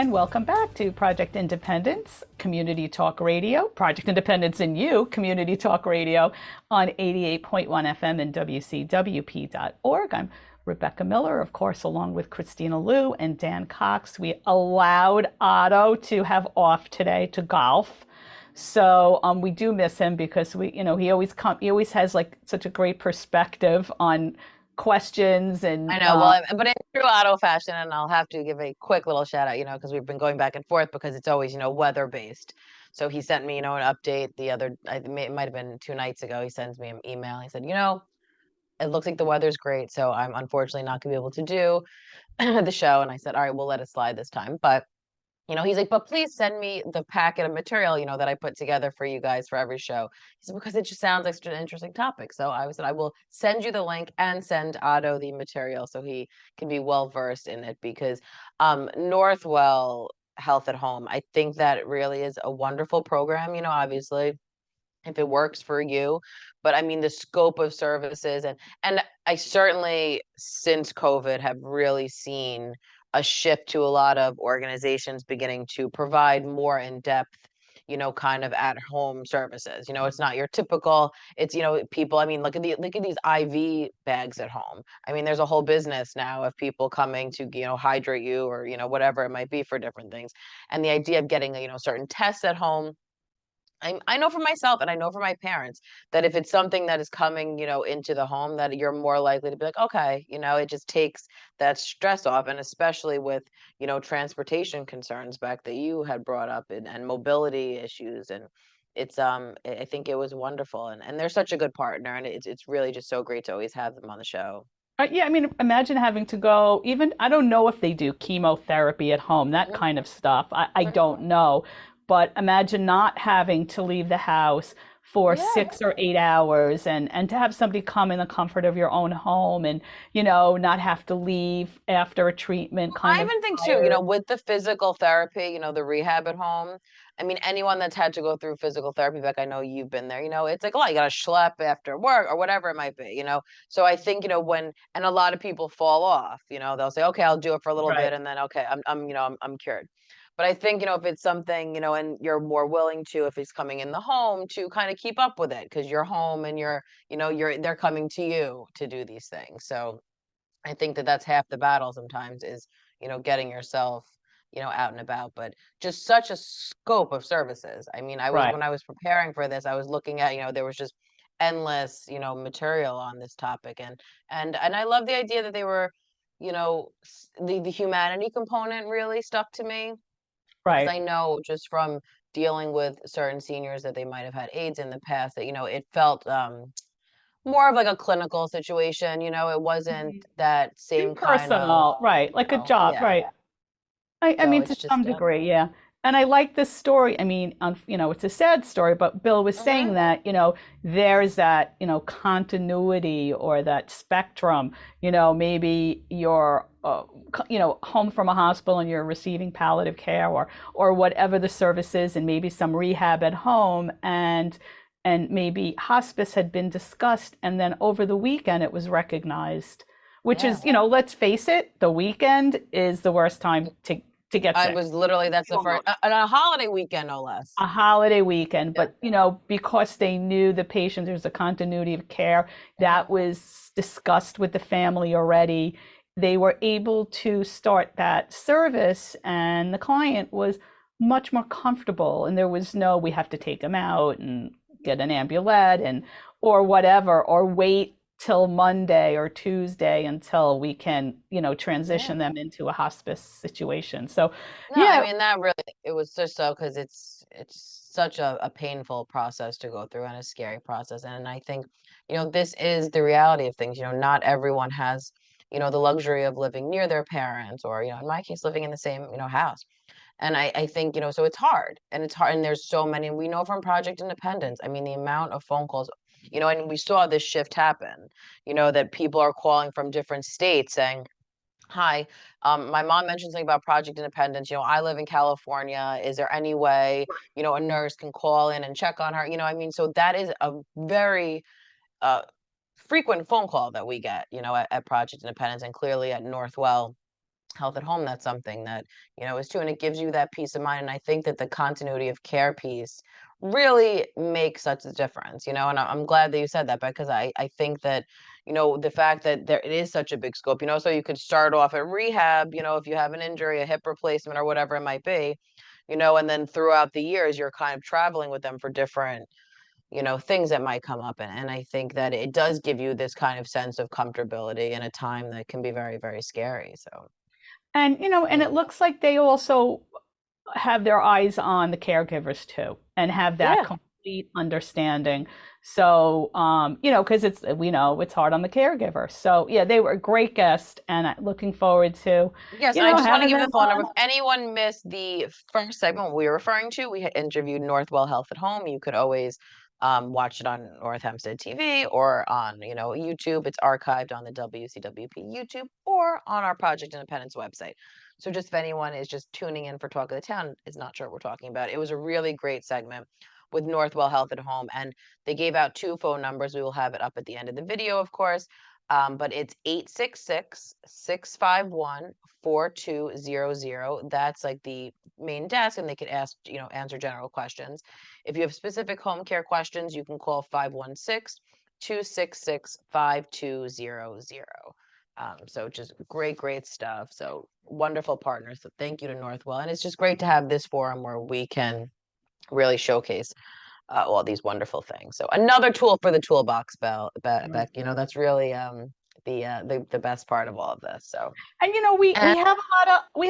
and welcome back to Project Independence, Community Talk Radio, Project Independence in You, Community Talk Radio on 88.1 FM and WCWP.org. I'm Rebecca Miller, of course, along with Kristina Liu and Dan Cox. We allowed Otto to have off today to golf. So we do miss him because he always has like such a great perspective on questions and I know, well, but in true Otto fashion, and I'll have to give a quick little shout out, because we've been going back and forth because it's always, weather based. So he sent me, an update it might have been 2 nights ago. He sends me an email. He said, it looks like the weather's great. So I'm unfortunately not gonna be able to do the show. And I said, all right, we'll let it slide this time. But he's like, but please send me the packet of material, that I put together for you guys for every show. He said, because it just sounds like such an interesting topic. So I said, I will send you the link and send Otto the material so he can be well versed in it, because Northwell Health at Home, I think that it really is a wonderful program, obviously, if it works for you. But I mean, the scope of services, and I certainly, since COVID, have really seen a shift to a lot of organizations beginning to provide more in-depth, kind of at-home services. It's not your typical, it's, people, I mean, look at these IV bags at home. I mean, there's a whole business now of people coming to, hydrate you, or, whatever it might be for different things. And the idea of getting, certain tests at home, I know for myself, and I know for my parents, that if it's something that is coming, into the home, that you're more likely to be like, okay, it just takes that stress off. And especially with, transportation concerns back that you had brought up, and mobility issues. And it's, I think it was wonderful. And they're such a good partner. And it's really just so great to always have them on the show. yeah, I mean, imagine having to go, even, I don't know if they do chemotherapy at home, that kind of stuff. I don't know. But imagine not having to leave the house for Yeah. 6 or 8 hours, and to have somebody come in the comfort of your own home, and, not have to leave after a treatment kind I of even think too, tired. with the physical therapy, the rehab at home. I mean, anyone that's had to go through physical therapy, like I know you've been there, it's like a lot. You got to schlep after work or whatever it might be. So I think, and a lot of people fall off, they'll say, okay, I'll do it for a little Right. bit, and then, okay, I'm cured. But I think, if it's something, and you're more willing to, if it's coming in the home, to kind of keep up with it, because you're home and they're coming to you to do these things. So I think that that's half the battle sometimes, is, getting yourself, out and about. But just such a scope of services. I mean, Right. when I was preparing for this, I was looking at, there was just endless, material on this topic. And I love the idea that they were, the humanity component really stuck to me, because Right. I know just from dealing with certain seniors that they might have had AIDS in the past, that, it felt, more of like a clinical situation. It wasn't that same kind of, Impersonal, right? Like a job, yeah. right? I So mean, to it's some just, degree, yeah. And I like this story. I mean, it's a sad story, but Bill was saying mhm. that, there's that, continuity or that spectrum. Maybe you're, home from a hospital and you're receiving palliative care, or whatever the service is, and maybe some rehab at home, and maybe hospice had been discussed, and then over the weekend it was recognized, which Yeah. is, let's face it, the weekend is the worst time to get I sick. was literally, that's the first, on a holiday weekend, no less. A holiday weekend, Yeah. but because they knew the patient, there's a continuity of care Mhm. that was discussed with the family already. They were able to start that service, and the client was much more comfortable, and there was no, we have to take him out and get an ambulette, and or whatever, or wait till Monday or Tuesday until we can, Yeah. transition them into a hospice situation. So No, I yeah. mean, that really, it was just so, because it's such a painful process to go through, and a scary process. And I think, this is the reality of things. Not everyone has, the luxury of living near their parents, or, in my case, living in the same, house. And I think, so it's hard, and there's so many, we know from Project Independence, I mean, the amount of phone calls, and we saw this shift happen, that people are calling from different states saying, hi, my mom mentioned something about Project Independence. I live in California. Is there any way, a nurse can call in and check on her? I mean, so that is a very uh, frequent phone call that we get, at Project Independence, and clearly at Northwell. Health at Home, that's something that, is too, and it gives you that peace of mind. And I think that the continuity of care piece really makes such a difference, and I'm glad that you said that, because I think that, the fact that there it is such a big scope, so you could start off at rehab, if you have an injury, a hip replacement or whatever it might be, and then throughout the years, you're kind of traveling with them for different, things that might come up. And I think that it does give you this kind of sense of comfortability in a time that can be very, very scary. So, And and it looks like they also have their eyes on the caregivers too, and have that yeah. complete understanding. So, because we know it's hard on the caregiver. So, yeah, they were a great guest, and I'm looking forward to, Yes, and I just want to having give them the phone number. on. If anyone missed the first segment we were referring to, we had interviewed Northwell Health at Home. You could always watch it on North Hempstead TV or on, YouTube. It's archived on the WCWP YouTube or on our Project Independence website. So just if anyone is just tuning in for Talk of the Town, is not sure what we're talking about, it was a really great segment with Northwell Health at Home, and they gave out 2 phone numbers. We will have it up at the end of the video, of course. But it's 866-651-4200. That's like the main desk, and they could ask, answer general questions. If you have specific home care questions, you can call 516-266-5200. So just great, great stuff. So wonderful partners. So thank you to Northwell. And it's just great to have this forum where we can really showcase all these wonderful things. So another tool for the toolbox, Beck. That's really the best part of all of this. So, And we and have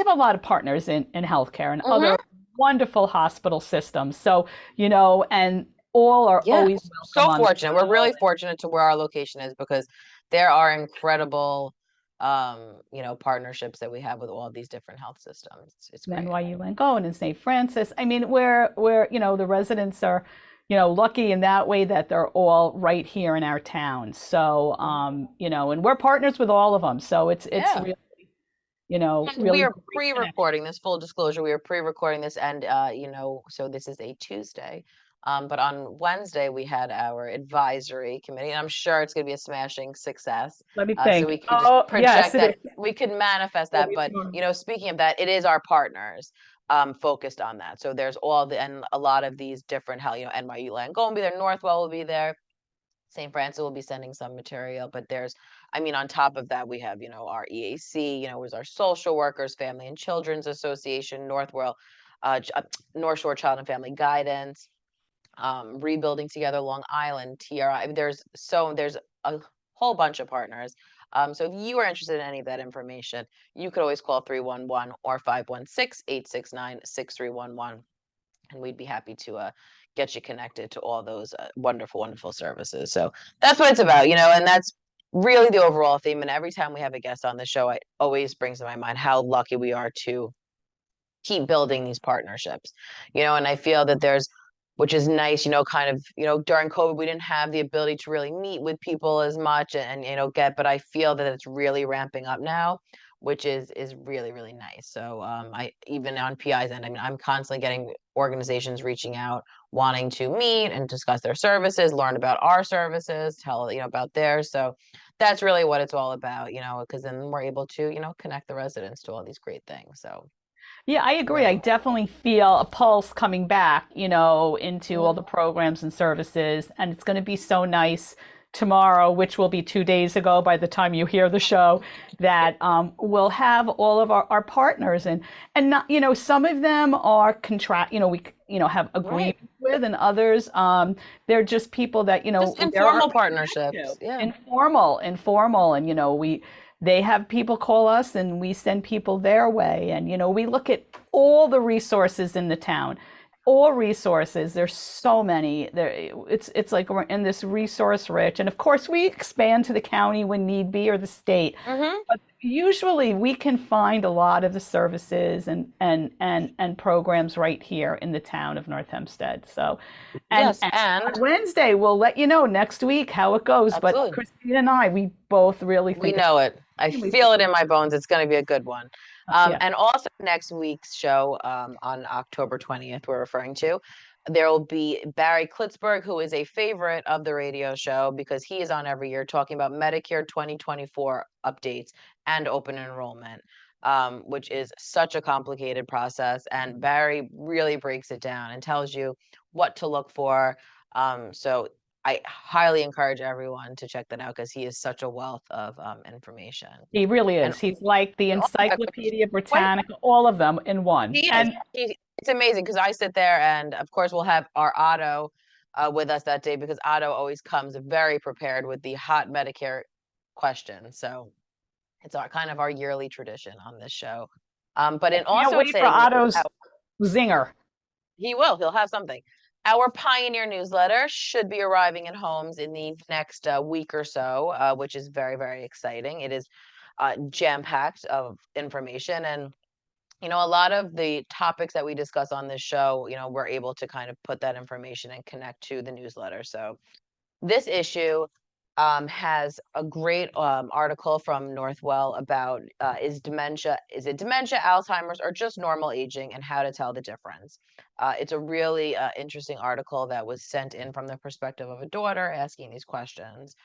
a lot of partners in healthcare and other mhm, wonderful hospital systems. So, and all are yeah, always welcome so on the fortunate. We're really fortunate to where our location is, because there are incredible, partnerships that we have with all these different health systems. It's great. NYU Langone and St. Francis. I mean, where the residents are, lucky in that way that they're all right here in our town. So, and we're partners with all of them. So it's Yeah. really, And we really are great connection. pre-recording this, full disclosure. We are pre-recording this, and so this is a Tuesday. But on Wednesday we had our advisory committee, and I'm sure it's going to be a smashing success. Let me So think. we can just Oh, yes, project it that, is. we can manifest It'll that. be But tomorrow. speaking of that, it is our partners focused on that. So there's and a lot of these different NYU Langone will be there, Northwell will be there. St. Francis will be sending some material, but on top of that, we have, our EAC, was our social workers, Family and Children's Association, North Shore Child and Family Guidance, Rebuilding Together Long Island, TRI. There's a whole bunch of partners. So if you are interested in any of that information, you could always call 311 or 516-869-6311. And we'd be happy to get you connected to all those wonderful, wonderful services. So that's what it's about, and that's really the overall theme. And every time we have a guest on the show, it always brings to my mind how lucky we are to keep building these partnerships, and I feel that which is nice, kind of, during COVID, we didn't have the ability to really meet with people as much and but I feel that it's really ramping up now, which is really, really nice. So I even on PI's end, I'm constantly getting organizations reaching out, wanting to meet and discuss their services, learn about our services, tell about theirs. So that's really what it's all about, because then we're able to connect the residents to all these great things. So Yeah, I agree. I really. definitely feel a pulse coming back, into all Mhm. the programs and services. And it's going to be so nice tomorrow, which will be 2 days ago by the time you hear the show, that we'll have all of our partners. And not, some of them are contract, we, have Right. agreements with, and others, they're just people that, Just there are informal partnerships. Yeah. informal. And, they have people call us and we send people their way. And, we look at all the resources in the town, all resources. There's so many there. It's like we're in this resource rich. And of course we expand to the county when need be, or the state. Hmm. But usually we can find a lot of the services and programs right here in the town of North Hempstead. So, Yes, and and on Wednesday, we'll let you know next week how it goes. But absolutely. Christine and I, we both really We think it's know it. I really feel it in my bones. It's going to be a good one. yeah. And also next week's show, on October 20th, we're referring to, there will be Barry Klitzberg, who is a favorite of the radio show because he is on every year talking about Medicare 2024 updates and open enrollment. which is such a complicated process. And Barry really breaks it down and tells you what to look for. So I highly encourage everyone to check that out because he is such a wealth of information. He really And is. He's like the also, Encyclopedia wait, Britannica, all of them in one. he is. And It's amazing because I sit there and, of course, we'll have our Otto with us that day because Otto always comes very prepared with the hot Medicare question. So it's our kind of our yearly tradition on this show. But in can't also wait for exciting news, Otto's zinger. he will. He'll have something. Our Pioneer newsletter should be arriving in homes in the next week or so, which is very, very exciting. It is jam-packed of information, and a lot of the topics that we discuss on this show, we're able to kind of put that information and connect to the newsletter. So this issue has a great article from Northwell about is it dementia, Alzheimer's, or just normal aging, and how to tell the difference. It's a really interesting article that was sent in from the perspective of a daughter asking these questions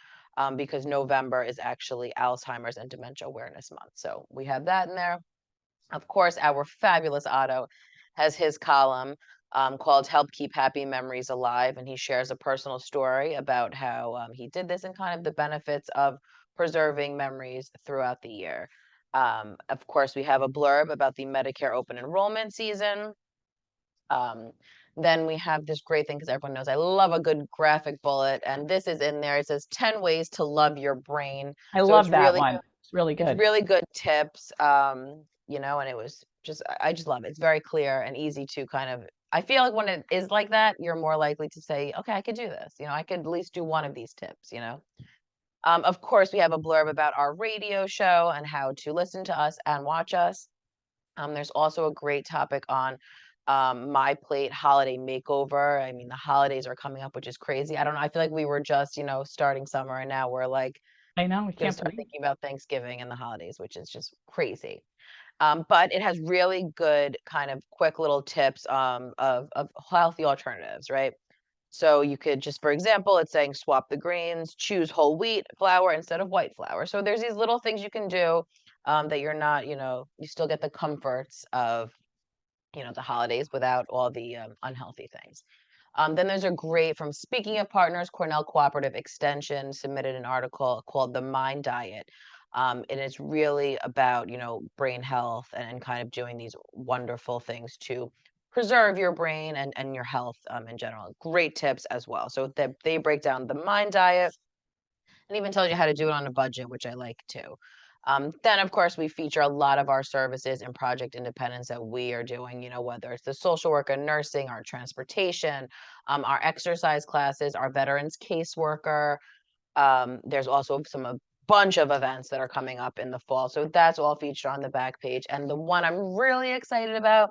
because November is actually Alzheimer's and Dementia Awareness Month. So we have that in there. Of course, our fabulous Otto has his column called Help Keep Happy Memories Alive. And he shares a personal story about how he did this and kind of the benefits of preserving memories throughout the year. Of course, we have a blurb about the Medicare open enrollment season. Then we have this great thing because everyone knows I love a good graphic bullet. And this is in there. It says 10 ways to love your brain. I So love that one. It's really it's good. really good tips. And it was just, I just love it. It's very clear and easy to kind of, I feel like when it is like that, you're more likely to say, okay, I could do this. I could at least do one of these tips. Of course, we have a blurb about our radio show and how to listen to us and watch us. There's also a great topic on My Plate holiday makeover. I mean, the holidays are coming up, which is crazy. I don't know. I feel like we were just, starting summer and now we're like I know. We going to can't start believe. thinking about Thanksgiving and the holidays, which is just crazy. But it has really good kind of quick little tips of healthy alternatives, right? So you could just, for example, it's saying swap the grains, choose whole wheat flour instead of white flour. So there's these little things you can do that you're not, you still get the comforts of, the holidays without all the unhealthy things. Then there's a great, from Speaking of Partners, Cornell Cooperative Extension submitted an article called The Mind Diet. And it's really about, brain health and kind of doing these wonderful things to preserve your brain and your health in general. Great tips as well. So they break down the Mind Diet and even tells you how to do it on a budget, which I like too. Then, of course, we feature a lot of our services and Project Independence that we are doing, whether it's the social work and nursing, our transportation, our exercise classes, our veterans caseworker. There's also a bunch of events that are coming up in the fall. So that's all featured on the back page. And the one I'm really excited about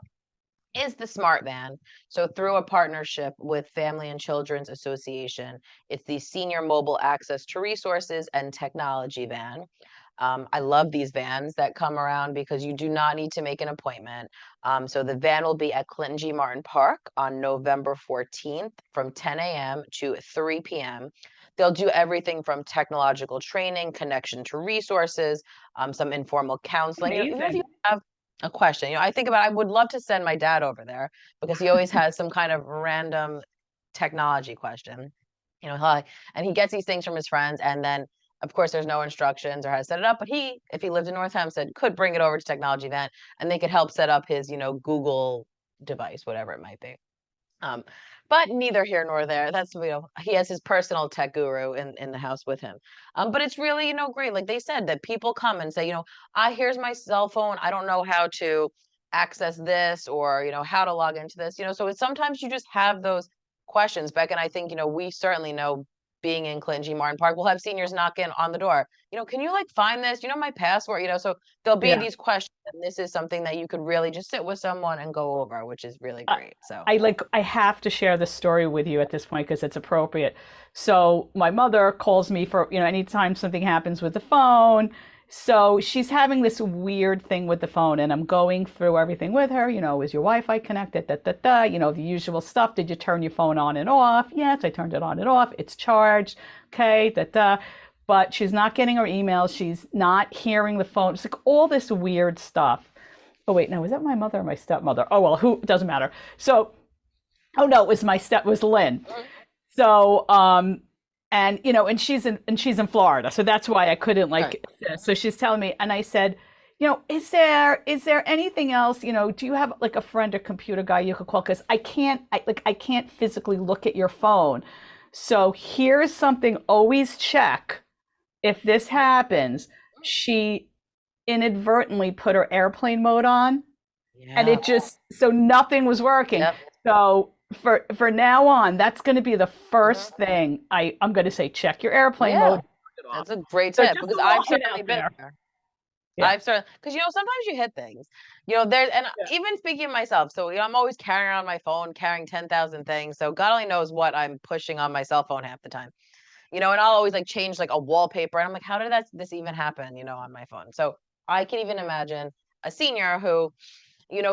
is the Smart Van. So through a partnership with Family and Children's Association, it's the Senior Mobile Access to Resources and Technology Van. I love these vans that come around because you do not need to make an appointment. So the van will be at Clinton G. Martin Park on November 14th from 10 a.m. to 3 p.m. They'll do everything from technological training, connection to resources, some informal counseling. Even if you Amazing. have a question, I think about, I would love to send my dad over there because he always has some kind of random technology question. And he gets these things from his friends, and then of course, there's no instructions or how to set it up, but if he lived in North Hempstead, could bring it over to Technology Event and they could help set up his, Google device, whatever it might be. But neither here nor there. That's, he has his personal tech guru in the house with him. But it's really, great. Like they said, that people come and say, here's my cell phone. I don't know how to access this or, how to log into this, so it's sometimes you just have those questions. Beck and I think, we certainly know being in Clinton G. Martin Park, we'll have seniors knock in on the door. Can you find this? My password? So there'll be Yeah. these questions, and this is something that you could really just sit with someone and go over, which is really I, great. So I have to share this story with you at this point because it's appropriate. So my mother calls me for, anytime something happens with the phone. So she's having this weird thing with the phone and I'm going through everything with her, is your Wi-Fi connected? The usual stuff. Did you turn your phone on and off? Yes, I turned it on and off. It's charged. Okay, but she's not getting her emails. She's not hearing the phone. It's like all this weird stuff. Oh wait, no, was that my mother or my stepmother? Oh well, who, doesn't matter. So, oh no, it was it was Lynn. So, and and she's in Florida, so that's why I couldn't Right. So she's telling me, and I said, is there anything else? Do you have like a friend or computer guy you could call? Because I can't physically look at your phone. So here's something. Always check if this happens. She inadvertently put her airplane mode on, and Yeah. it just so nothing was working. Yep. So for now on, that's going to be the Mhm. first thing I'm going to say. Check your airplane Yeah. mode. Turn it off. That's a great So tip just because a little I've hit certainly out been there. there. Yeah. I've certainly, because sometimes you hit things, there, and Yeah. even speaking of myself, so I'm always carrying around my phone, carrying 10,000 things. So God only knows what I'm pushing on my cell phone half the time. And I'll always like change like a wallpaper, and I'm like, how did this even happen? On my phone. So I can even imagine a senior who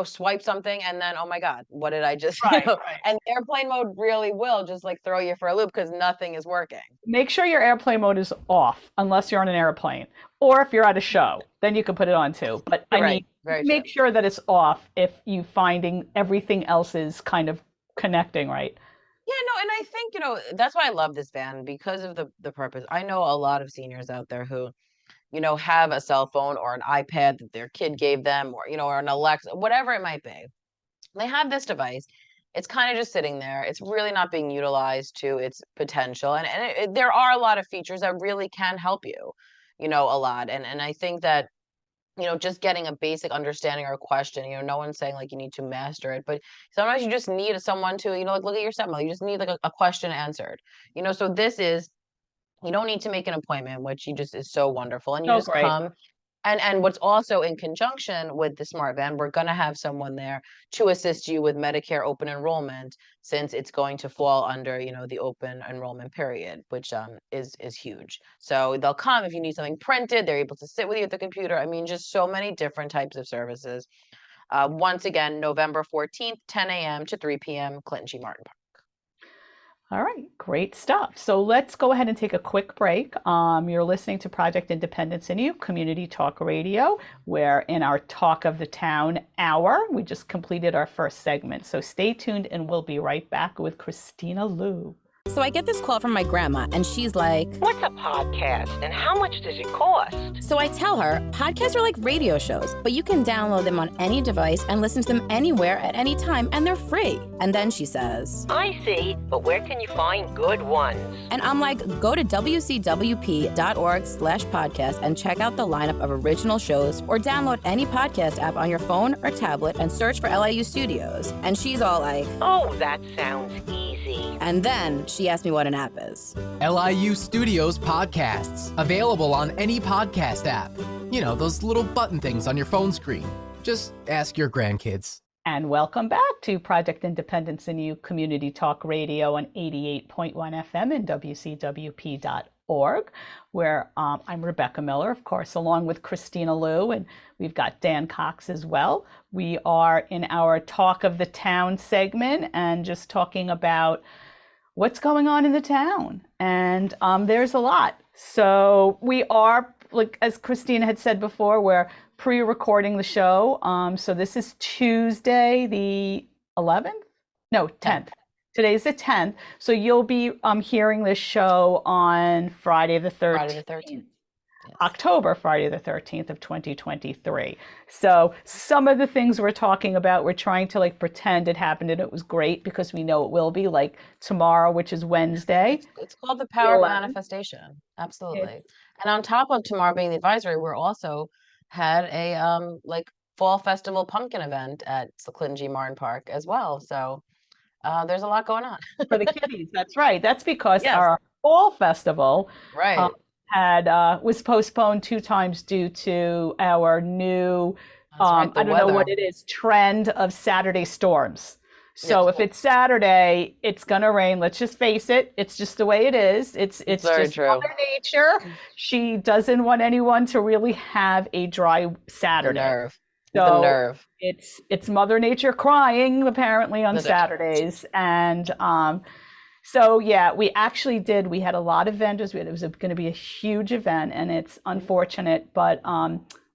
swipe something and then, oh my God, what did I just, Right. Right. and airplane mode really will just like throw you for a loop because nothing is working. Make sure your airplane mode is off unless you're on an airplane, or if you're at a show, then you can put it on too. But I Right. mean, Very true. make sure that it's off if you finding everything else is kind of connecting, right? Yeah, no, and I think, that's why I love this van because of the purpose. I know a lot of seniors out there who, have a cell phone or an iPad that their kid gave them or an Alexa, whatever it might be. They have this device. It's kind of just sitting there. It's really not being utilized to its potential. And there are a lot of features that really can help you, a lot. And I think that just getting a basic understanding or a question, no one's saying like you need to master it, but sometimes you just need someone to, like look at your stepmother, you just need like a question answered, so this is, you don't need to make an appointment, which you just is so wonderful. And you Oh, just great. come. And what's also in conjunction with the smart van, we're going to have someone there to assist you with Medicare open enrollment, since it's going to fall under, the open enrollment period, which is huge. So they'll come if you need something printed. They're able to sit with you at the computer. I mean, just so many different types of services. Once again, November 14th, 10 a.m. to 3 p.m., Clinton G. Martin Park. All right, great stuff. So let's go ahead and take a quick break. You're listening to Project Independence in You, Community Talk Radio. We're in our Talk of the Town hour. We just completed our first segment. So stay tuned and we'll be right back with Kristina Lou. So I get this call from my grandma, and she's like, "What's a podcast and how much does it cost?" So I tell her, podcasts are like radio shows, but you can download them on any device and listen to them anywhere at any time, and they're free. And then she says, "I see, but where can you find good ones?" And I'm like, go to wcwp.org/podcast and check out the lineup of original shows, or download any podcast app on your phone or tablet and search for LIU Studios. And she's all like, "Oh, that sounds easy." And then she asked me what an app is. LIU Studios Podcasts, available on any podcast app. Those little button things on your phone screen. Just ask your grandkids. And welcome back to Project Independence in You, Community Talk Radio on 88.1 FM and WCWP.org, where I'm Rebecca Miller, of course, along with Kristina Lou, and we've got Dan Cox as well. We are in our Talk of the Town segment and just talking about what's going on in the town. And there's a lot. So we are, like as Kristina had said before, we're pre-recording the show. So this is Tuesday, the 11th? No, 10th. Today's the 10th. So you'll be hearing this show on Friday the 13th. Friday the 13th. Yes. October, Friday the 13th of 2023. So some of the things we're talking about, we're trying to like pretend it happened and it was great because we know it will be, like tomorrow, which is Wednesday. It's called the power of 11th. manifestation. Absolutely. And on top of tomorrow being the advisory, we're also had a like fall festival pumpkin event at Clinton G. Martin Park as well. So there's a lot going on. For the kiddies, that's right. That's because Yes. our fall festival Right. was postponed 2 times due to our new That's right, the I don't know what weather. it is, trend of Saturday storms. So Yes. if it's Saturday, it's gonna rain. Let's just face it. It's just the way it is. It's very just true. Mother Nature. She doesn't want anyone to really have a dry The Saturday. nerve. So The nerve. it's Mother Nature crying apparently on The nerve. Saturdays, and So yeah, we actually did. We had a lot of vendors. It was going to be a huge event, and it's unfortunate. But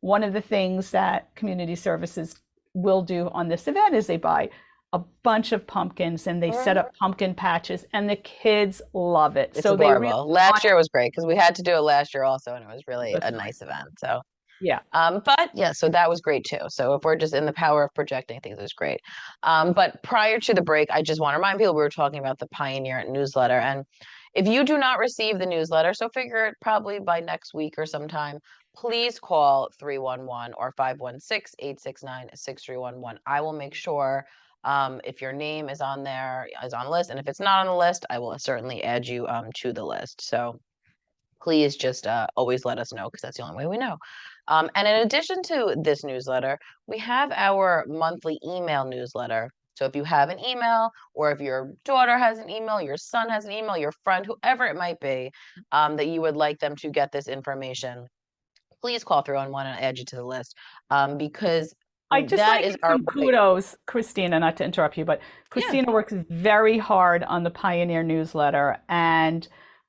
one of the things that community services will do on this event is they buy a bunch of pumpkins and they set up pumpkin patches, and the kids love it. It's So they really adorable. Last year was great because we had to do it last year also, and it was really That's a right. nice event. So, Yeah. but yeah, so that was great too. So if we're just in the power of projecting things, it was great. But prior to the break, I just want to remind people we were talking about the Pioneer newsletter, and if you do not receive the newsletter, so figure it probably by next week or sometime, please call 311 or 516-869-6311. I will make sure if your name is on there, is on the list, and if it's not on the list, I will certainly add you to the list. So please just always let us know because that's the only way we know. And in addition to this newsletter, we have our monthly email newsletter. So if you have an email, or if your daughter has an email, your son has an email, your friend, whoever it might be, that you would like them to get this information, please call 311 and add you to the list because I just want that to is give our some way. kudos, Kristina, not to interrupt you, but Yeah. Kristina works very hard on the Pioneer newsletter and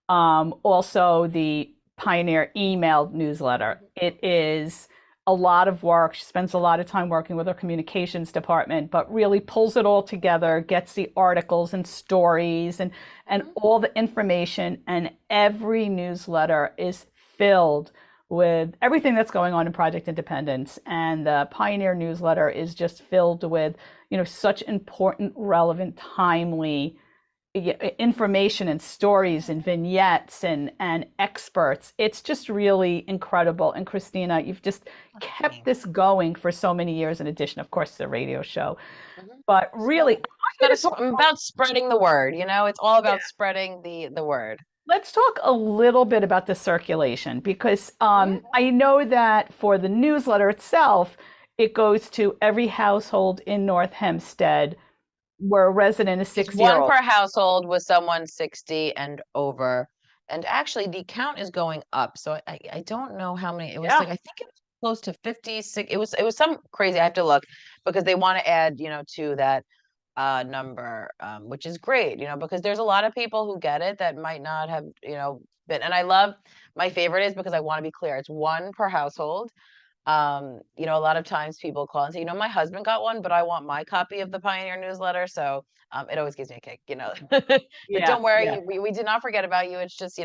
also the Pioneer email newsletter. It is a lot of work. She spends a lot of time working with her communications department, but really pulls it all together, gets the articles and stories and all the information. And every newsletter is filled with everything that's going on in Project Independence. And the Pioneer newsletter is just filled with, such important, relevant, timely information and stories and vignettes and experts. It's just really incredible. And Kristina, you've just kept this going for so many years, in addition, of course, to the radio show. But really, It's about spreading the word, it's all about spreading the word. let's talk a little bit about the circulation because I know that for the newsletter itself, it goes to every household in North Hempstead where a resident is 60 One per household with someone 60 and over. And actually, the count is going up. So I don't know how many. It was like I think it was close to 56. It was some crazy. I have to look because they want to add to that number, which is great. Because there's a lot of people who get it that might not have been. And I love my favorite is because I want to be clear. It's one per household. A lot of times people call and say, my husband got one, but I want my copy of the Pioneer newsletter. So it always gives me a kick, But don't worry, we did not forget about you. It's just,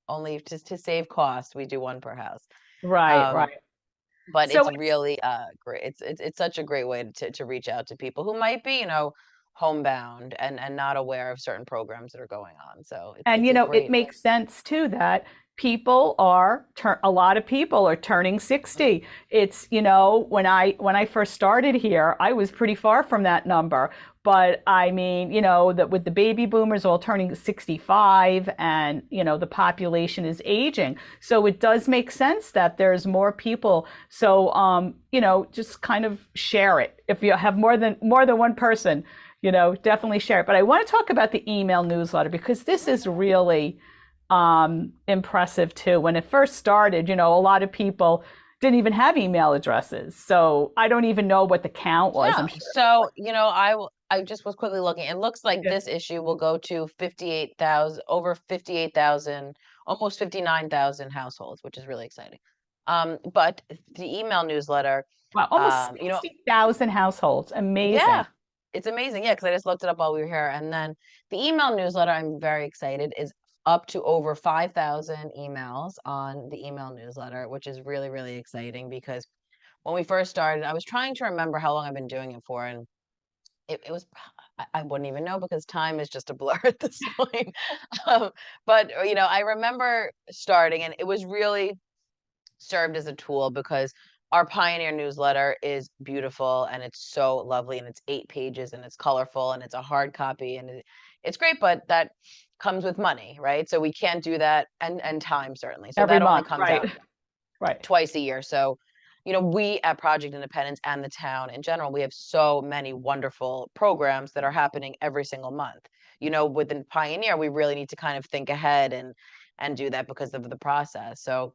only just to save cost, we do one per house. Right. But So it's really great. It's such a great way to reach out to people who might be, homebound and not aware of certain programs that are going on. So and it's a it great. makes sense too that a lot of people are turning 60. It's when I first started here, I was pretty far from that number, but I mean that with the baby boomers all turning 65 and the population is aging, so it does make sense that there's more people. So just kind of share it. If you have more than one person, definitely share it. But I want to talk about the email newsletter because this is really impressive too. When it first started, a lot of people didn't even have email addresses. So I don't even know what the count was. I'm sure. So, I just was quickly looking. It looks like this issue will go to 58,000, over 58,000, almost 59,000 households, which is really exciting. But the email newsletter, Wow, almost 60,000 households. Amazing. Yeah, it's amazing. Yeah, because I just looked it up while we were here. And then the email newsletter, I'm very excited, is up to over 5,000 emails on the email newsletter, which is really, really exciting because when we first started, I was trying to remember how long I've been doing it for. And it was, I wouldn't even know because time is just a blur at this point. But, I remember starting and it was really served as a tool because our Pioneer newsletter is beautiful and it's so lovely and it's 8 pages and it's colorful and it's a hard copy and it's great, but that comes with money, right? So we can't do that and time certainly. So Every that only month, comes out right. twice a year. So, we at Project Independence and the town in general, we have so many wonderful programs that are happening every single month. Within Pioneer, we really need to kind of think ahead and do that because of the process. So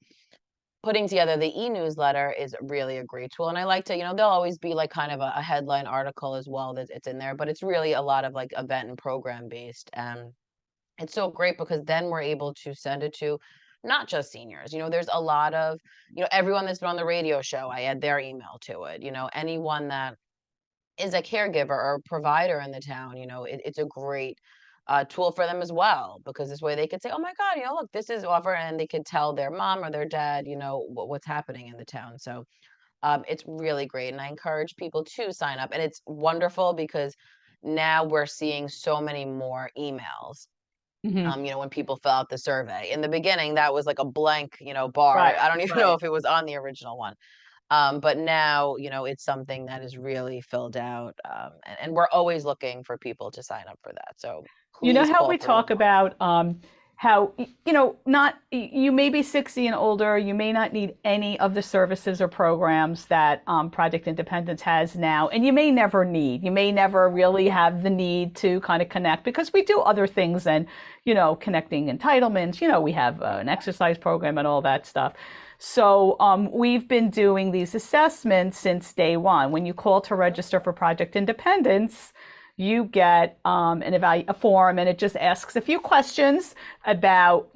putting together the e-newsletter is really a great tool. And I like to, there'll always be like kind of a headline article as well that it's in there, but it's really a lot of like event and program based. And it's so great because then we're able to send it to not just seniors. There's a lot of, everyone that's been on the radio show, I add their email to it. Anyone that is a caregiver or provider in the town, it's a great tool for them as well, because this way they could say, oh my God, look, this is offer, and they could tell their mom or their dad, what's happening in the town. So it's really great. And I encourage people to sign up. And it's wonderful because now we're seeing so many more emails. Hmm. When people fill out the survey. In the beginning, that was like a blank, bar. Right, I don't even know right. if it was on the original one. But now, it's something that is really filled out. And we're always looking for people to sign up for that. So You know please how call we through. talk about how not you may be 60 and older, you may not need any of the services or programs that Project Independence has now, and you may never really have the need to kind of connect, because we do other things than connecting entitlements. We have an exercise program and all that stuff. So we've been doing these assessments since day one. When you call to register for Project Independence, you get a form, and it just asks a few questions about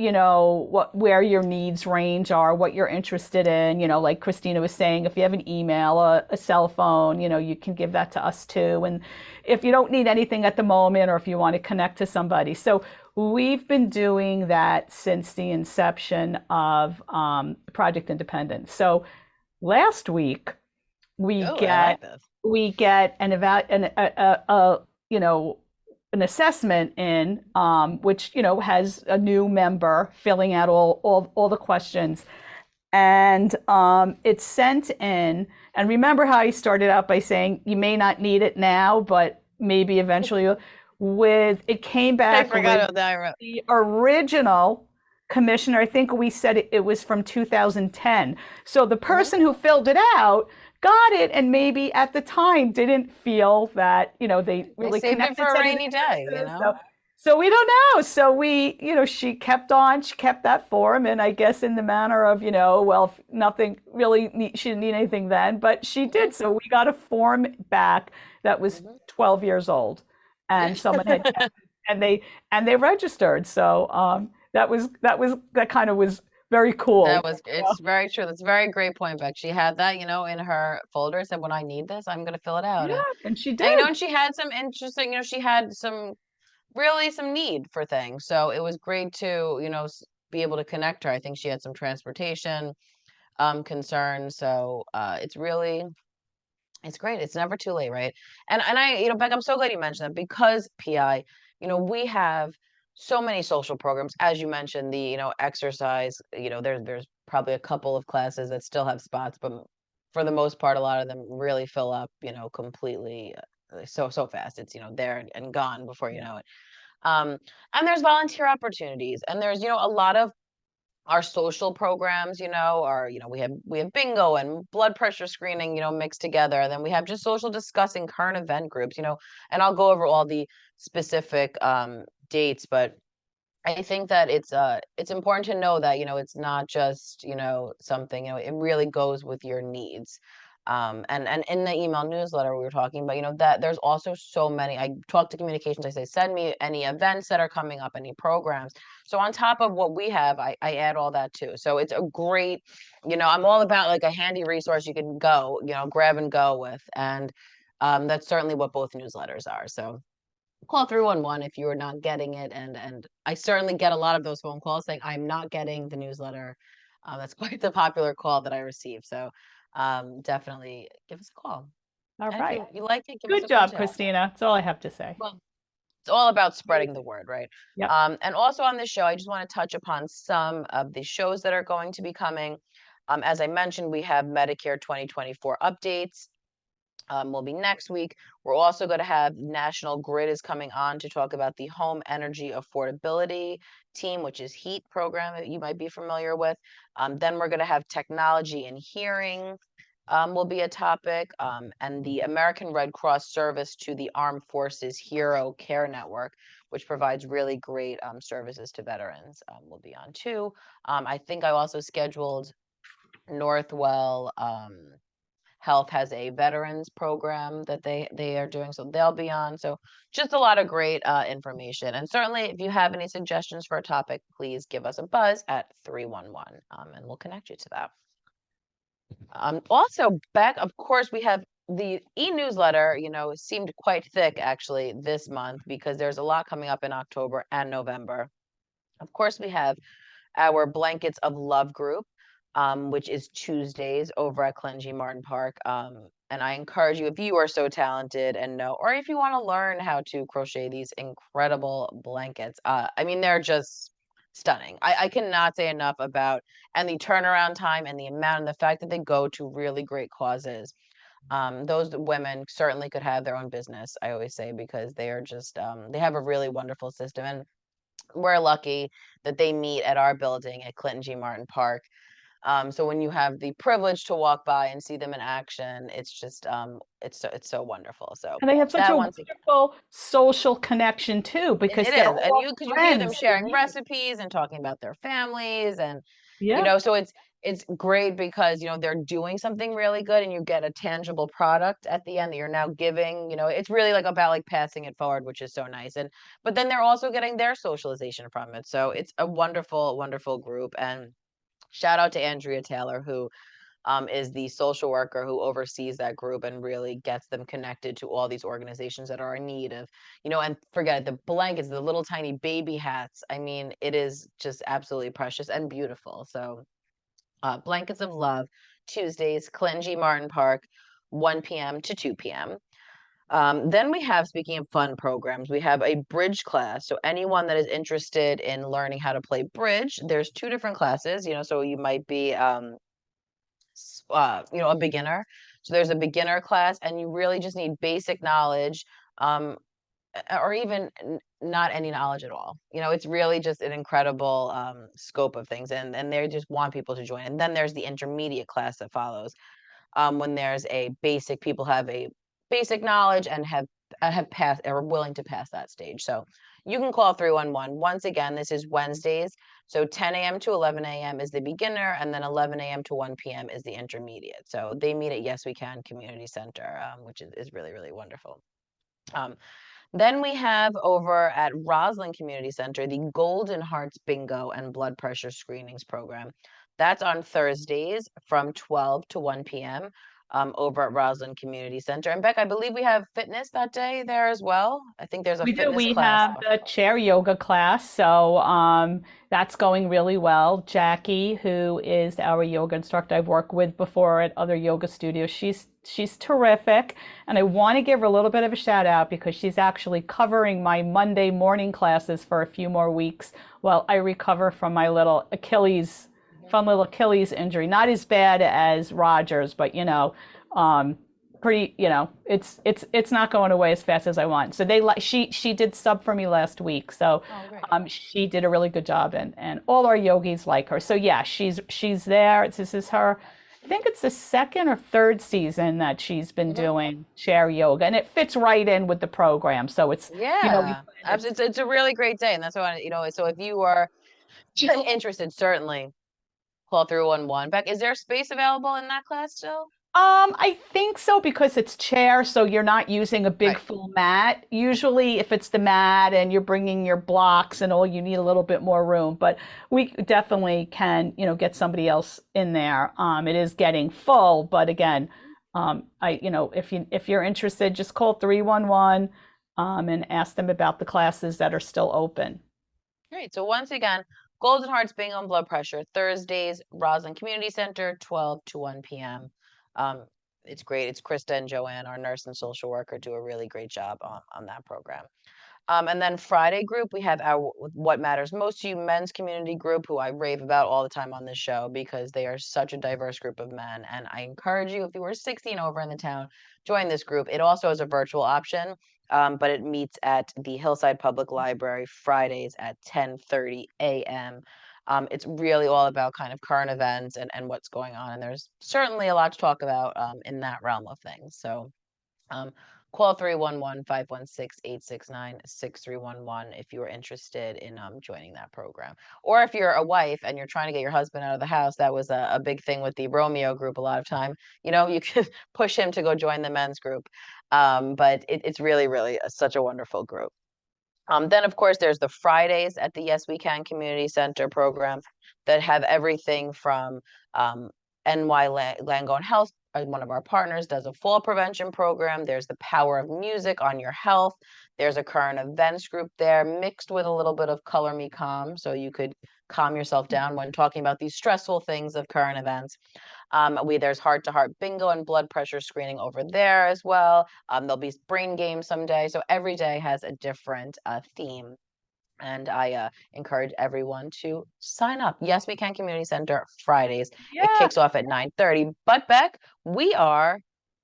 where your needs range are, what you're interested in. Like Kristina was saying, if you have an email, a cell phone, you can give that to us too. And if you don't need anything at the moment, or if you want to connect to somebody. So we've been doing that since the inception of Project Independence. So last week we Oh, I get like this. we get an assessment in, which has a new member filling out all the questions, and it's sent in. And remember how I started out by saying you may not need it now, but maybe eventually. With it came I back forgot with about that. I wrote. the original commissioner. I think we said it was from 2010. So the Mhm. person who filled it out got it, and maybe at the time didn't feel that they They really saved it connected for a to any of rainy the day, services. So we don't know. So she kept that form, and I guess in the manner of well, if nothing really, she didn't need anything then, but she did. So we got a form back that was Mhm. 12 years old, and someone had kept it, and they registered. So that kind of was very cool. It's very true. That's a very great point, Beck. She had that, in her folder, said, when I need this, I'm going to fill it out. Yeah, and she And, did. and she had some interesting, she had really some need for things. So it was great to, be able to connect her. I think she had some transportation concerns. So it's great. It's never too late, right? And I, Beck, I'm so glad you mentioned that, because PI, we have so many social programs. As you mentioned, the, exercise, there's probably a couple of classes that still have spots, but for the most part, a lot of them really fill up, completely, so fast. It's, there and gone before you Yeah. know it. Um, and there's volunteer opportunities, and there's, a lot of our social programs, are, we have bingo and blood pressure screening, mixed together. And then we have just social discussing current event groups, and I'll go over all the specific dates, but I think that it's important to know that, it's not just, something, it really goes with your needs. And in the email newsletter we were talking about, that there's also so many. I talk to communications, I say, send me any events that are coming up, any programs. So on top of what we have, I add all that too. So it's a great, I'm all about like a handy resource you can go, grab and go with. And that's certainly what both newsletters are. So call 311 if you are not getting it. And I certainly get a lot of those phone calls saying, I'm not getting the newsletter. That's quite the popular call that I receive. So definitely give us a call. All And if right. you like it, give us Good a call job, too. Christina. That's all I have to say. Well, it's all about spreading the word, right? Yep. And also on this show, I just want to touch upon some of the shows that are going to be coming. As I mentioned, we have Medicare 2024 updates. Will be next week. We're also going to have National Grid is coming on to talk about the home energy affordability team, which is HEAT program that you might be familiar with. Then we're going to have technology and hearing will be a topic, and the American Red Cross service to the Armed Forces Hero Care Network, which provides really great services to veterans, will be on too. I think I also scheduled Northwell Health has a veterans program that they are doing, so they'll be on. So just a lot of great information. And certainly, if you have any suggestions for a topic, please give us a buzz at 311, and we'll connect you to that. Also, Beck, of course, we have the e-newsletter, seemed quite thick actually this month because there's a lot coming up in October and November. Of course, we have our Blankets of Love group, which is Tuesdays over at Clinton G. Martin Park. And I encourage you, if you are so talented and know, or if you want to learn how to crochet these incredible blankets, I mean, they're just stunning. I cannot say enough about, and the turnaround time and the amount and the fact that they go to really great causes. Those women certainly could have their own business, I always say, because they are just, they have a really wonderful system. And we're lucky that they meet at our building at Clinton G. Martin Park. So when you have the privilege to walk by and see them in action, it's just it's so wonderful. So And they have such that a once again, wonderful social connection too, because it they're is, and all because you hear them friends. sharing recipes and talking about their families, and Yeah. so it's great because they're doing something really good, and you get a tangible product at the end that you're now giving. It's really like about like passing it forward, which is so nice. And but then they're also getting their socialization from it. So it's a wonderful, wonderful group. And shout out to Andrea Taylor, who is the social worker who oversees that group and really gets them connected to all these organizations that are in need of, and forget it, the blankets, the little tiny baby hats. I mean, it is just absolutely precious and beautiful. So Blankets of Love, Tuesdays, Clinton G. Martin Park, 1 p.m. to 2 p.m. Then we have, speaking of fun programs, we have a bridge class. So anyone that is interested in learning how to play bridge, there's 2 different classes, so you might be, a beginner. So there's a beginner class, and you really just need basic knowledge, or even not any knowledge at all. It's really just an incredible scope of things, and they just want people to join. And then there's the intermediate class that follows, when there's a basic, people have a basic knowledge and have passed or are willing to pass that stage. So you can call 311. Once again, this is Wednesdays. So 10 a.m. to 11 a.m. is the beginner, and then 11 a.m. to 1 p.m. is the intermediate. So they meet at Yes We Can Community Center, which is really, really wonderful. Then we have over at Roslyn Community Center, the Golden Hearts Bingo and Blood Pressure Screenings Program. That's on Thursdays from 12 to 1 p.m. Over at Roslyn Community Center. And Beck, I believe we have fitness that day there as well. I think there's a We do. fitness We class. have the chair yoga class, so that's going really well. Jackie, who is our yoga instructor I've worked with before at other yoga studios, she's terrific, and I want to give her a little bit of a shout out because she's actually covering my Monday morning classes for a few more weeks while I recover from my little Achilles injury. Not as bad as Rogers, but pretty, it's not going away as fast as I want. So she did sub for me last week. So she did a really good job, and all our yogis like her. So yeah, she's there. This is her, I think it's the 2nd or 3rd season that she's been doing chair yoga, and it fits right in with the program. So it's, it's a really great day. And that's why, so if you are interested, certainly call 311. Beck, is there space available in that class still? I think so, because it's chair, so you're not using a big full mat. Usually if it's the mat and you're bringing your blocks and all, you need a little bit more room, but we definitely can, get somebody else in there. It is getting full, but again, if you're interested, just call 311 and ask them about the classes that are still open. Great. So once again, Golden Hearts Bingo and Blood Pressure, Thursdays, Roslyn Community Center, 12 to 1 p.m. It's great. It's Krista and Joanne, our nurse and social worker, do a really great job on that program. And then Friday group, we have our What Matters Most to You men's community group, who I rave about all the time on this show because they are such a diverse group of men. And I encourage you, if you are 16 over in the town, join this group. It also has a virtual option, but it meets at the Hillside Public Library Fridays at 10:30 a.m. It's really all about kind of current events and what's going on. And there's certainly a lot to talk about in that realm of things. So call 311-516-869-6311 if you are interested in joining that program. Or if you're a wife and you're trying to get your husband out of the house, that was a big thing with the Romeo group a lot of time. You could push him to go join the men's group. But it's really, really such a wonderful group. Then, of course, there's the Fridays at the Yes We Can Community Center program that have everything from NY Langone Health. One of our partners does a fall prevention program. There's the Power of Music on Your Health. There's a current events group there mixed with a little bit of Color Me Calm, so you could calm yourself down when talking about these stressful things of current events. There's heart to heart bingo and blood pressure screening over there as well. There'll be brain games someday. So every day has a different theme. And I encourage everyone to sign up. Yes, We Can Community Center Fridays. Yeah. It kicks off at 9:30. But Beck, we are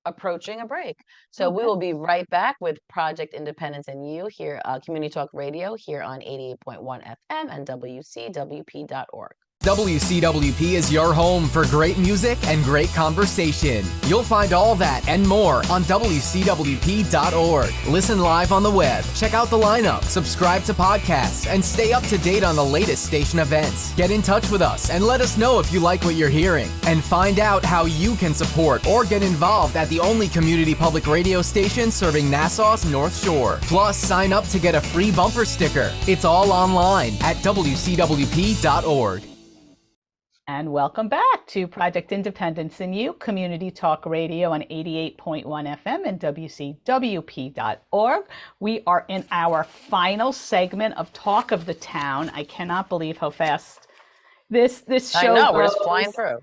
approaching a break. So we Okay. will be right back with Project Independence and You here, Community Talk Radio here on 88.1 FM and WCWP.org. WCWP is your home for great music and great conversation. You'll find all that and more on WCWP.org. Listen live on the web, check out the lineup, subscribe to podcasts, and stay up to date on the latest station events. Get in touch with us and let us know if you like what you're hearing. And find out how you can support or get involved at the only community public radio station serving Nassau's North Shore. Plus, sign up to get a free bumper sticker. It's all online at WCWP.org. And welcome back to Project Independence in You, Community Talk Radio on 88.1 FM and WCWP.org. We are in our final segment of Talk of the Town. I cannot believe how fast this show I know, we're goes. just flying through.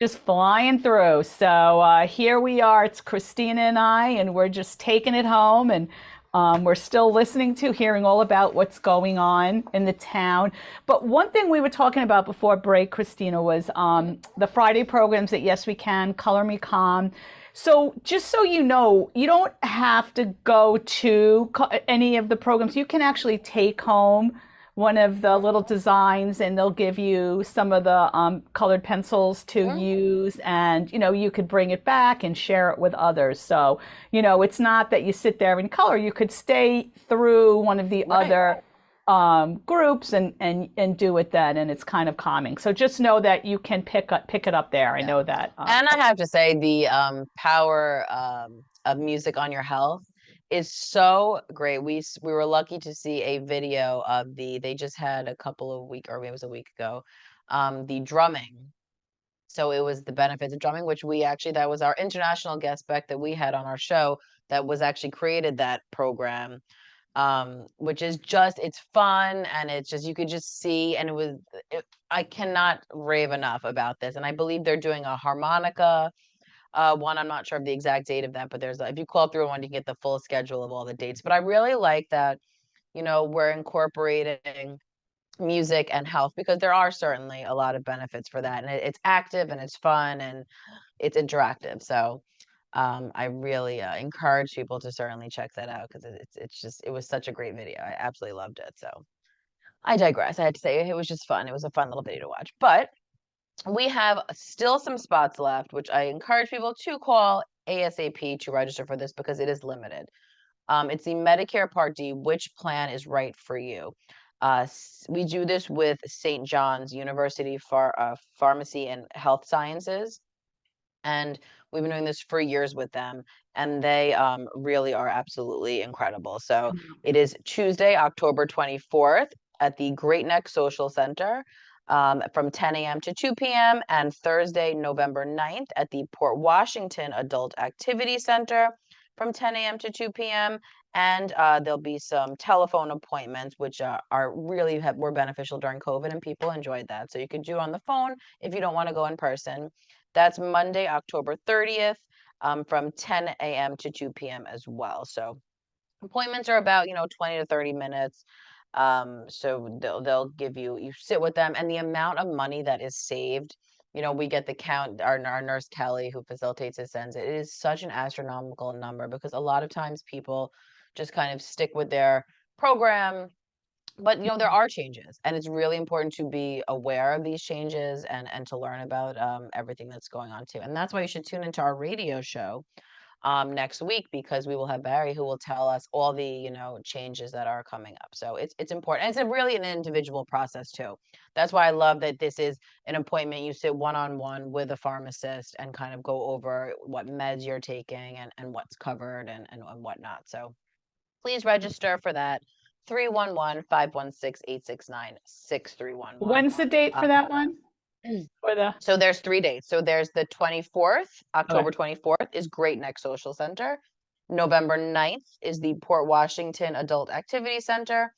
Just flying through. So here we are. It's Kristina and I, and we're just taking it home. And we're still hearing all about what's going on in the town. But one thing we were talking about before break, Kristina, was the Friday programs at Yes We Can, Color Me Calm. So just so you know, you don't have to go to any of the programs. You can actually take home one of the little designs and they'll give you some of the colored pencils to use, and you could bring it back and share it with others. So it's not that you sit there and color. You could stay through one of the other groups and do it then, and it's kind of calming. So just know that you can pick it up there. I know that. And I have to say the power of music on your health is so great. We were lucky to see a video of they just had a couple of weeks, or maybe it was a week ago, the drumming. So it was the benefits of drumming, which that was our international guest Beck that we had on our show that was actually created that program, which is it's fun, and it's just, you could just see, and I cannot rave enough about this. And I believe they're doing a harmonica one. I'm not sure of the exact date of that, but if you call through one, you can get the full schedule of all the dates. But I really like that, we're incorporating music and health, because there are certainly a lot of benefits for that. And it's active and it's fun and it's interactive. So I really encourage people to certainly check that out, because it was such a great video. I absolutely loved it. So I digress. I had to say it was just fun. It was a fun little video to watch. But we have still some spots left, which I encourage people to call ASAP to register for this, because it is limited. It's the Medicare Part D. Which plan is right for you? We do this with St. John's University Pharmacy and Health Sciences. And we've been doing this for years with them, and they really are absolutely incredible. So it is Tuesday, October 24th at the Great Neck Social Center from 10 a.m. to 2 p.m. and Thursday, November 9th at the Port Washington Adult Activity Center from 10 a.m. to 2 p.m. And there'll be some telephone appointments, which were beneficial during COVID, and people enjoyed that. So you could do on the phone if you don't want to go in person. That's Monday, October 30th from 10 a.m. to 2 p.m. as well. So appointments are about 20 to 30 minutes. So they'll give you sit with them, and the amount of money that is saved, we get the count. Our nurse Kelly, who facilitates it, sends it. It is such an astronomical number, because a lot of times people just kind of stick with their program. But there are changes, and it's really important to be aware of these changes and to learn about everything that's going on too. And that's why you should tune into our radio show next week, because we will have Barry who will tell us all the changes that are coming up. So it's important. And it's really an individual process too. That's why I love that this is an appointment. You sit one-on-one with a pharmacist and kind of go over what meds you're taking and what's covered and whatnot. So please register for that. 311-516-869-6311. When's the date for that one? For the So there's 3 dates. So there's the 24th, October Okay. 24th is Great Neck Social Center. November 9th is the Port Washington Adult Activity Center.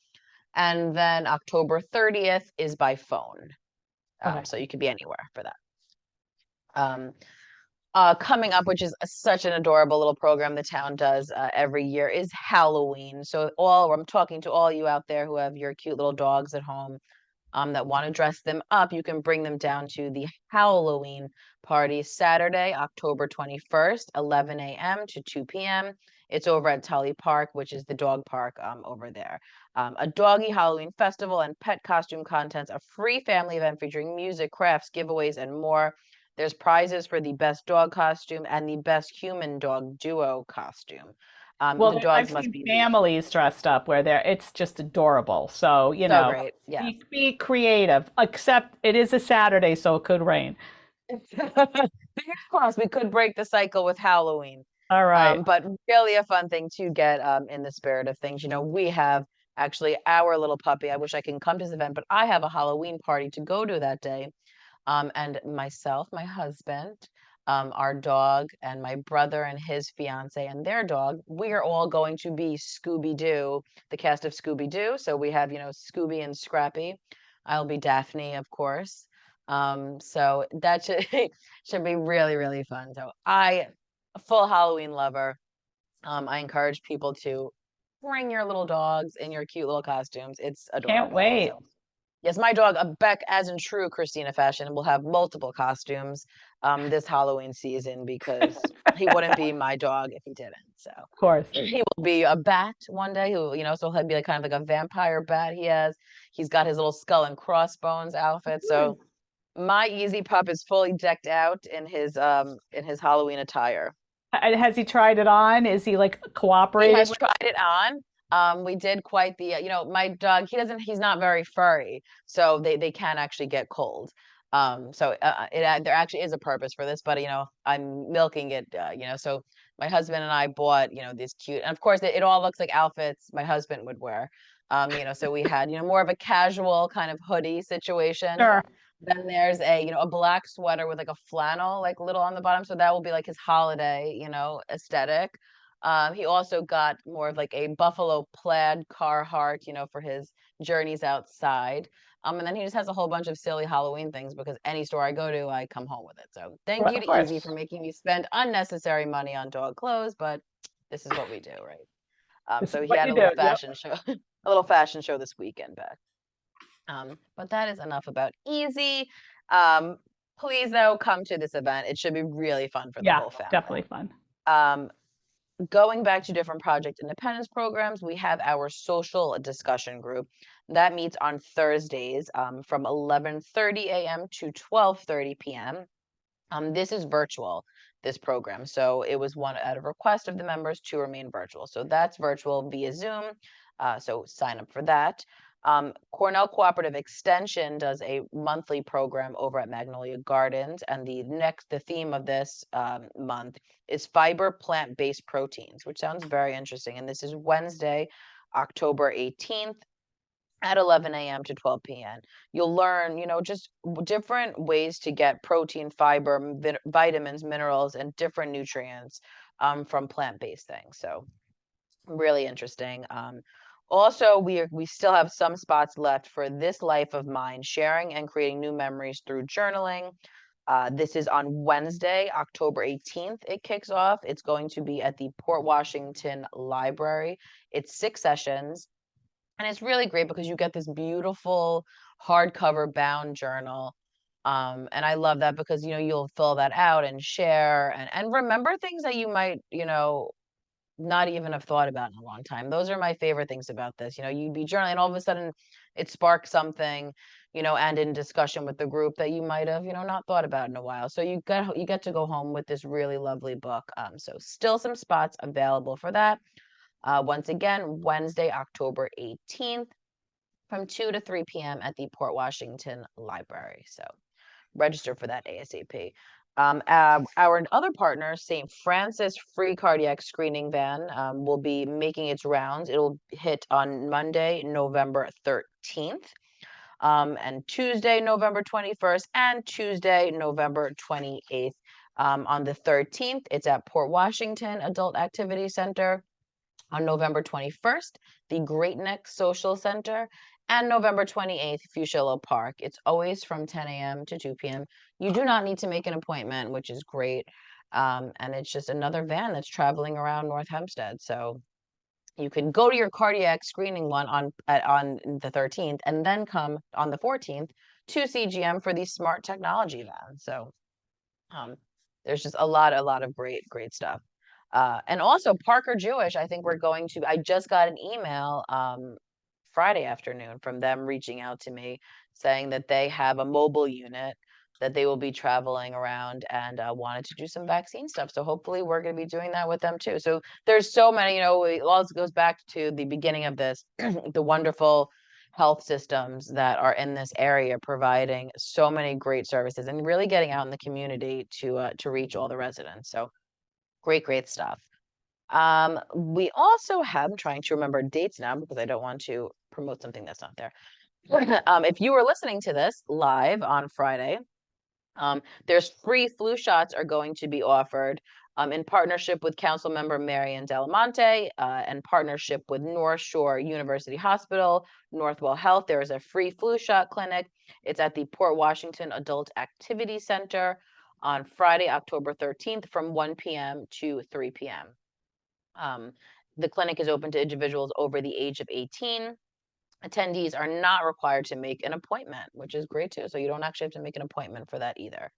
And then October 30th is by phone. Okay. So you could be anywhere for that. Coming up, which is such an adorable little program the town does every year, is Halloween. So I'm talking to all you out there who have your cute little dogs at home that want to dress them up. You can bring them down to the Halloween party Saturday, October 21st, 11 a.m. to 2 p.m. It's over at Tully Park, which is the dog park over there. A doggy Halloween festival and pet costume contents, a free family event featuring music, crafts, giveaways, and more. There's prizes for the best dog costume and the best human dog duo costume. Well, The I've dogs must seen be families dressed up where it's just adorable. So, so great. Yeah. be creative, except it is a Saturday, so it could rain. Fingers crossed we could break the cycle with Halloween. All right. But really a fun thing to get in the spirit of things. We have actually our little puppy. I wish I can come to this event, but I have a Halloween party to go to that day. And myself, my husband, our dog, and my brother and his fiance and their dog, we are all going to be Scooby-Doo, the cast of Scooby-Doo. So we have, Scooby and Scrappy. I'll be Daphne, of course. So that should be really, really fun. So a full Halloween lover. I encourage people to bring your little dogs in your cute little costumes. It's adorable. Can't wait. So. Yes, my dog, Beck, as in true Kristina fashion, will have multiple costumes this Halloween season, because he wouldn't be my dog if he didn't. So Of course. he will be a bat one day, so he'll be kind of like a vampire bat. He's got his little skull and crossbones outfit. So my Easy Pup is fully decked out in his Halloween attire. Has he tried it on? Is he like He cooperating? has tried it on. We did quite the, my dog, he's not very furry, so they can actually get cold. So there actually is a purpose for this, but I'm milking it, so my husband and I bought, these cute, and of course it all looks like outfits my husband would wear. So we had, more of a casual kind of hoodie situation. Sure. Then there's a black sweater with like a flannel, like little on the bottom. So that will be like his holiday, aesthetic. He also got more of like a buffalo plaid Carhartt, for his journeys outside. And then he just has a whole bunch of silly Halloween things, because any store I go to, I come home with it. So thank you Of to Easy course. for making me spend unnecessary money on dog clothes, but this is what we do, right? This So is he what had you a do. little Yep. fashion show, a little fashion show this weekend back. But that is enough about Easy. Please though, come to this event. It should be really fun for the Yeah, whole family. definitely fun. Going back to different Project Independence programs, we have our social discussion group that meets on Thursdays from 11:30 a.m. to 12:30 p.m. This is virtual, this program. So it was one at a request of the members to remain virtual. So that's virtual via Zoom. So sign up for that. Cornell Cooperative Extension does a monthly program over at Magnolia Gardens, and the theme of this month is fiber plant-based proteins, which sounds very interesting. And this is Wednesday, October 18th at 11 a.m. to 12 p.m. You'll learn, just different ways to get protein, fiber, vitamins, minerals, and different nutrients from plant-based things. So really interesting. Also, we still have some spots left for This Life of Mine, sharing and creating new memories through journaling. This is on Wednesday, October 18th. It kicks off. It's going to be at the Port Washington Library. It's 6 sessions. And it's really great because you get this beautiful hardcover bound journal. And I love that because, you'll fill that out and share and remember things that you might, not even have thought about in a long time. Those are my favorite things about this. You'd be journaling and all of a sudden it sparks something, and in discussion with the group that you might have, not thought about in a while. So you get to go home with this really lovely book. So still some spots available for that. Once again, Wednesday, October 18th from 2 to 3 p.m. at the Port Washington Library. So register for that ASAP. Our other partner, St. Francis Free Cardiac Screening Van, will be making its rounds. It'll hit on Monday, November 13th, and Tuesday, November 21st, and Tuesday, November 28th. On the 13th, it's at Port Washington Adult Activity Center. On November 21st, the Great Neck Social Center, and November 28th, Fuchsia Park. It's always from 10 a.m. to 2 p.m. You do not need to make an appointment, which is great. And it's just another van that's traveling around North Hempstead. So you can go to your cardiac screening one on the 13th and then come on the 14th to CGM for the smart technology van. So there's just a lot of great stuff. And also Parker Jewish, I just got an email Friday afternoon from them reaching out to me saying that they have a mobile unit that they will be traveling around and wanted to do some vaccine stuff. So hopefully we're going to be doing that with them too. So there's so many, it all goes back to the beginning of this, the wonderful health systems that are in this area providing so many great services and really getting out in the community to reach all the residents. So great stuff. We also have, I'm trying to remember dates now because I don't want to promote something that's not there. If you were listening to this live on Friday, there's free flu shots are going to be offered in partnership with Council Member Marian Delamonte and partnership with North Shore University Hospital, Northwell Health. There is a free flu shot clinic. It's at the Port Washington Adult Activity Center on Friday, October 13th from 1 p.m. to 3 p.m. The clinic is open to individuals over the age of 18. Attendees are not required to make an appointment, which is great too. So you don't actually have to make an appointment for that either.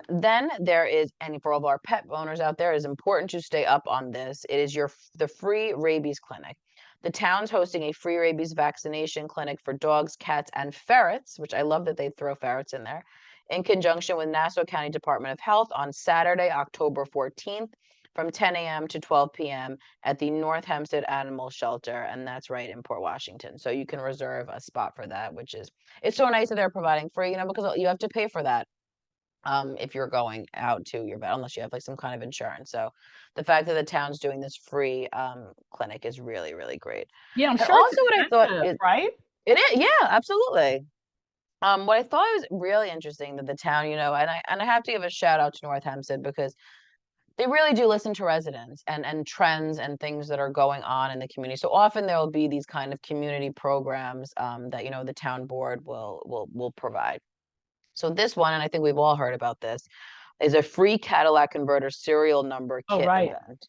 Then there is, and for all of our pet owners out there, it is important to stay up on this. It is the free rabies clinic. The town's hosting a free rabies vaccination clinic for dogs, cats, and ferrets, which I love that they throw ferrets in there, in conjunction with Nassau County Department of Health on Saturday, October 14th from 10 a.m. to 12 p.m. at the North Hempstead Animal Shelter, and that's right in Port Washington. So you can reserve a spot for that, it's so nice that they're providing free, because you have to pay for that if you're going out to your vet, unless you have like some kind of insurance. So the fact that the town's doing this free clinic is really great. Yeah, I'm And sure also it's expensive, right? it is, yeah, absolutely. What I thought was really interesting that the town, and I have to give a shout out to North Hempstead because they really do listen to residents and trends and things that are going on in the community. So often there will be these kind of community programs that the town board will provide. So this one, and I think we've all heard about this, is a free Cadillac converter serial number Oh, kit right. event.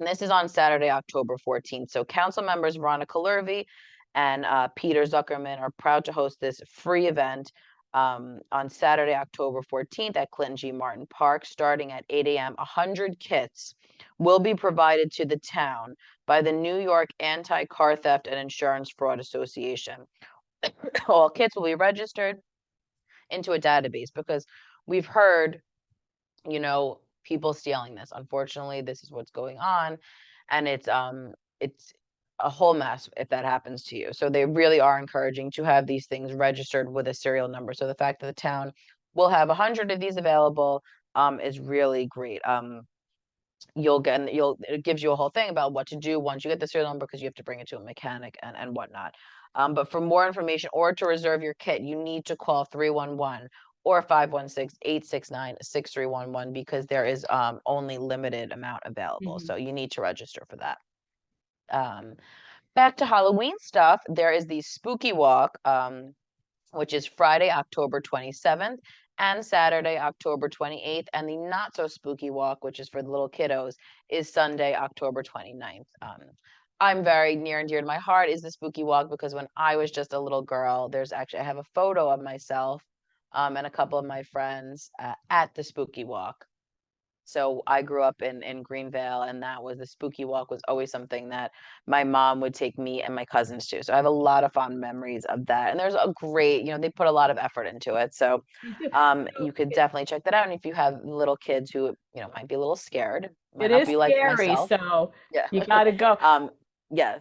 And this is on Saturday, October 14th. So council members Veronica Lurvy and Peter Zuckerman are proud to host this free event on Saturday, October 14th at Clinton G. Martin Park, starting at 8 a.m. 100 kits will be provided to the town by the New York Anti-Car Theft and Insurance Fraud Association. All kits will be registered into a database because we've heard, people stealing this. Unfortunately, this is what's going on, and it's a whole mess if that happens to you. So they really are encouraging to have these things registered with a serial number. So the fact that the town will have 100 of these available is really great. It gives you a whole thing about what to do once you get the serial number because you have to bring it to a mechanic and whatnot. But for more information or to reserve your kit, you need to call 311 or 516-869-6311 because there is only limited amount available. So you need to register for that. Back to Halloween stuff, there is the Spooky Walk, which is Friday, October 27th and Saturday, October 28th. And the Not So Spooky Walk, which is for the little kiddos, is Sunday, October 29th. I'm very near and dear to my heart is the Spooky Walk because when I was just a little girl, I have a photo of myself and a couple of my friends at the Spooky Walk. So I grew up in Greenvale, and the spooky walk was always something that my mom would take me and my cousins to. So I have a lot of fond memories of that. And there's a great, they put a lot of effort into it. So You do. you could definitely check that out. And if you have little kids who, might be a little scared, might It not is be like scary, myself. so Yeah. you got to go. Yeah.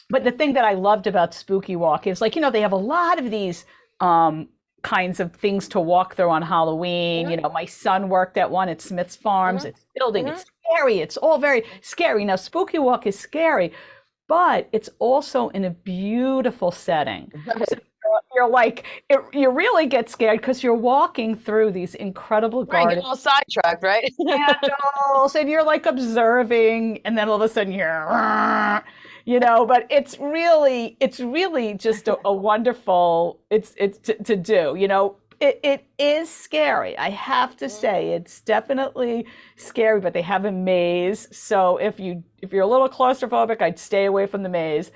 But the thing that I loved about Spooky Walk is like, they have a lot of these kinds of things to walk through on Halloween. My son worked at one at Smith's Farms. It's building, it's scary. It's all very scary. Now, Spooky Walk is scary, but it's also in a beautiful setting. So you're like, you really get scared because you're walking through these incredible Right, get a gardens. little sidetracked, right? Candles, and you're like observing, and then all of a sudden you're, but it's really just a wonderful, it's to do, it is scary. I have to say it's definitely scary, but they have a maze. So if you're a little claustrophobic, I'd stay away from the maze.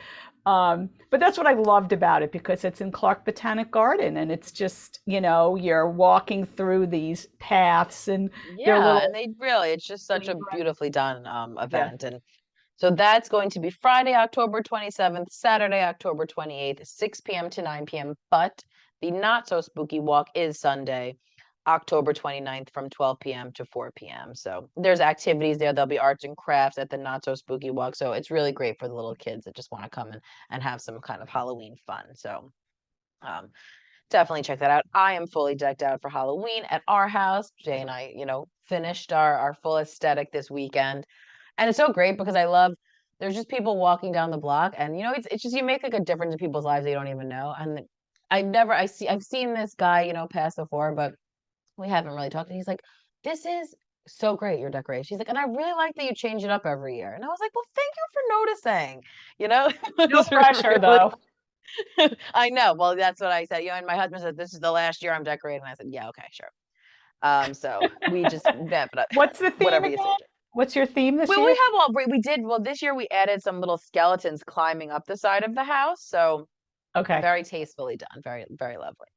But that's what I loved about it, because it's in Clark Botanic Garden, and it's just, you're walking through these paths, and and it's just such a beautifully done event. And so that's going to be Friday, October 27th, Saturday, October 28th, 6 p.m. to 9 p.m. But the not so spooky walk is Sunday, October 29th from 12 p.m. to 4 p.m. So there's activities there. There'll be arts and crafts at the not so spooky walk. So it's really great for the little kids that just want to come and have some kind of Halloween fun. So definitely check that out. I am fully decked out for Halloween at our house. Jay and I, finished our full aesthetic this weekend. And it's so great because there's just people walking down the block, and it's just, you make like a difference in people's lives that you don't even know. And I've seen this guy, pass before, but we haven't really talked. And he's like, "This is so great, your decoration." He's like, "And I really like that you change it up every year." And I was like, "Well, thank you for noticing." No pressure though. I know. Well, that's what I said. And my husband said, "This is the last year I'm decorating." And I said, "Yeah, okay, sure." So we just What's the theme whatever you again? say. What's your theme this Well, year? this year we added some little skeletons climbing up the side of the house. So Okay. very tastefully done. Very, very lovely.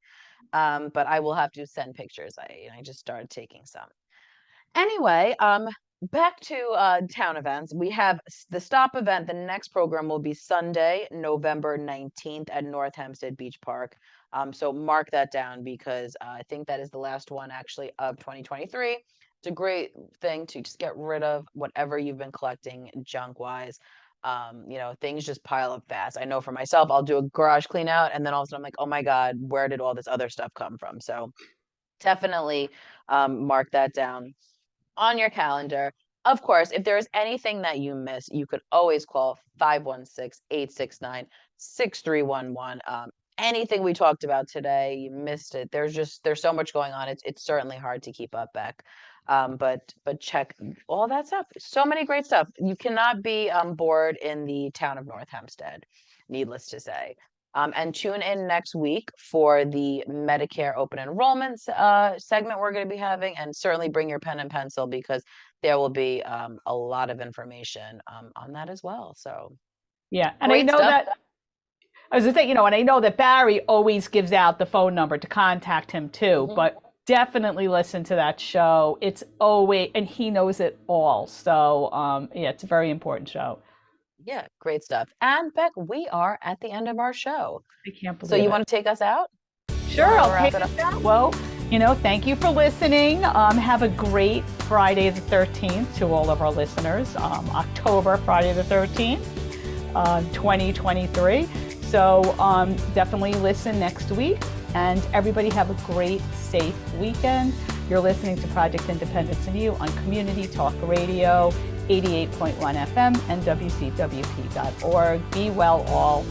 But I will have to send pictures. I just started taking some. Anyway, back to town events. We have the stop event. The next program will be Sunday, November 19th at North Hempstead Beach Park. So mark that down, because I think that is the last one actually of 2023. It's a great thing to just get rid of whatever you've been collecting junk wise. Things just pile up fast. I know for myself, I'll do a garage clean out, and then all of a sudden I'm like, oh my God, where did all this other stuff come from? So definitely mark that down on your calendar. Of course, if there's anything that you miss, you could always call 516-869-6311. Anything we talked about today, you missed it. There's so much going on. It's certainly hard to keep up, Beck. But check all that stuff. So many great stuff. You cannot be bored in the town of North Hempstead, needless to say. And tune in next week for the Medicare open enrollment segment we're going to be having, and certainly bring your pen and pencil, because there will be a lot of information on that as well. So yeah, and I know that. I was going to say, and I know that Barry always gives out the phone number to contact him too, but definitely listen to that show. It's always, and he knows it all. So it's a very important show. Yeah, great stuff. And Beck, we are at the end of our show. I can't believe So you it. want to take us out? Sure, I'll take us out. Well, thank you for listening. Have a great Friday the 13th to all of our listeners. October, Friday the 13th, 2023. So definitely listen next week, and everybody have a great, safe weekend. You're listening to Project Independence and You on Community Talk Radio, 88.1 FM and WCWP.org. Be well all.